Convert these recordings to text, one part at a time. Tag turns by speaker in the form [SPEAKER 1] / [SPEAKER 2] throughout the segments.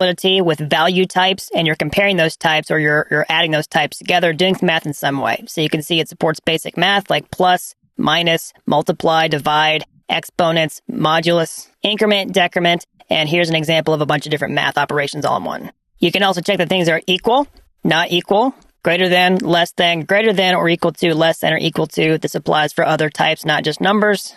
[SPEAKER 1] Solidity with value types, and you're comparing those types, or you're adding those types together, doing math in some way. So you can see it supports basic math like plus, minus, multiply, divide, exponents, modulus, increment, decrement, and here's an example of a bunch of different math operations all in one. You can also check that things are equal, not equal, greater than, less than, greater than or equal to, less than or equal to. This applies for other types, not just numbers.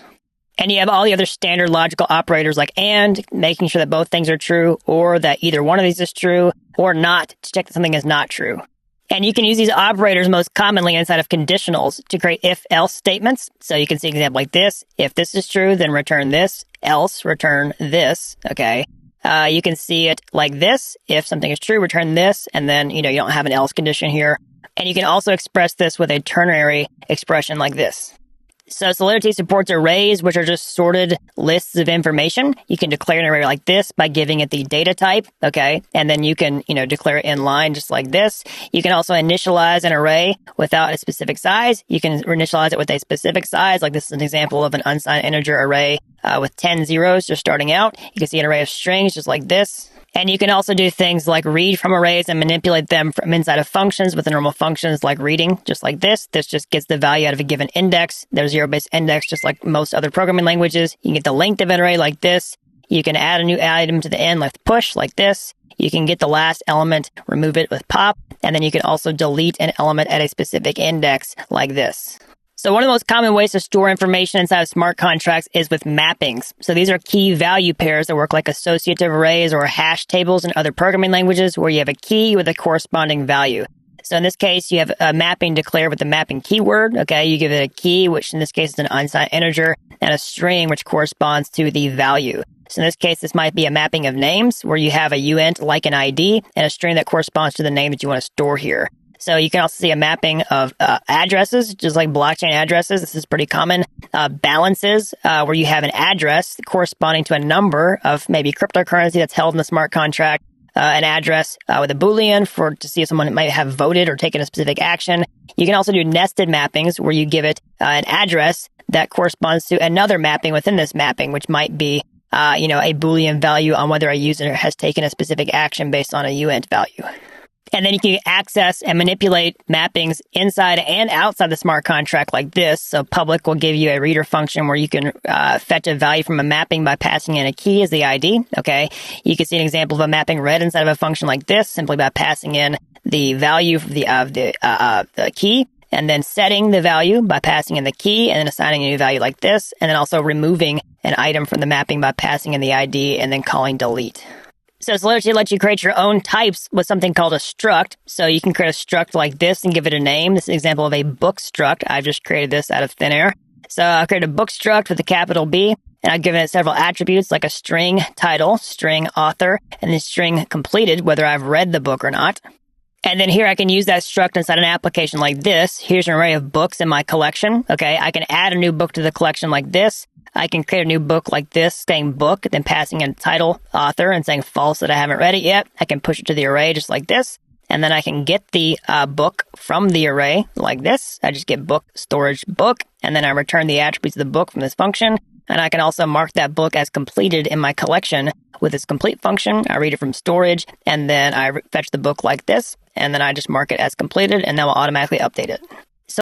[SPEAKER 1] And you have all the other standard logical operators like and, making sure that both things are true, or that either one of these is true, or not, to check that something is not true. And you can use these operators most commonly inside of conditionals to create if-else statements. So you can see an example like this. If this is true, then return this, else return this, okay? You can see it like this. If something is true, return this, and then, you don't have an else condition here. And you can also express this with a ternary expression like this. So Solidity supports arrays, which are just sorted lists of information. You can declare an array like this by giving it the data type, okay? And then you can, declare it in line just like this. You can also initialize an array without a specific size. You can initialize it with a specific size, like this is an example of an unsigned integer array with 10 zeros just starting out. You can see an array of strings just like this. And you can also do things like read from arrays and manipulate them from inside of functions with the normal functions like reading, just like this. This just gets the value out of a given index. There's zero-based index, just like most other programming languages. You can get the length of an array like this. You can add a new item to the end like push, like this. You can get the last element, remove it with pop. And then you can also delete an element at a specific index like this. So one of the most common ways to store information inside of smart contracts is with mappings. So these are key value pairs that work like associative arrays or hash tables in other programming languages where you have a key with a corresponding value. So in this case, you have a mapping declared with the mapping keyword. Okay, you give it a key, which in this case is an unsigned integer, and a string, which corresponds to the value. So in this case, this might be a mapping of names where you have a uint like an ID and a string that corresponds to the name that you want to store here. So you can also see a mapping of addresses, just like blockchain addresses. This is pretty common. Balances, where you have an address corresponding to a number of maybe cryptocurrency that's held in the smart contract. An address with a Boolean to see if someone might have voted or taken a specific action. You can also do nested mappings where you give it an address that corresponds to another mapping within this mapping, which might be a Boolean value on whether a user has taken a specific action based on a uint value. And then you can access and manipulate mappings inside and outside the smart contract like this. So public will give you a reader function where you can fetch a value from a mapping by passing in a key as the ID. Okay, you can see an example of a mapping read inside of a function like this simply by passing in the value of the key, and then setting the value by passing in the key and then assigning a new value like this, and then also removing an item from the mapping by passing in the ID and then calling delete. So Solidity lets you create your own types with something called a struct. So you can create a struct like this and give it a name. This is an example of a book struct. I've just created this out of thin air. So I'll create a book struct with a capital B, and I've given it several attributes like a string title, string author, and then string completed, whether I've read the book or not. And then here I can use that struct inside an application like this. Here's an array of books in my collection. Okay, I can add a new book to the collection like this. I can create a new book like this, saying book, then passing in title, author, and saying false that I haven't read it yet. I can push it to the array just like this. And then I can get the book from the array like this. I just get book storage book, and then I return the attributes of the book from this function. And I can also mark that book as completed in my collection with this complete function. I read it from storage, and then I fetch the book like this, and then I just mark it as completed, and that will automatically update it.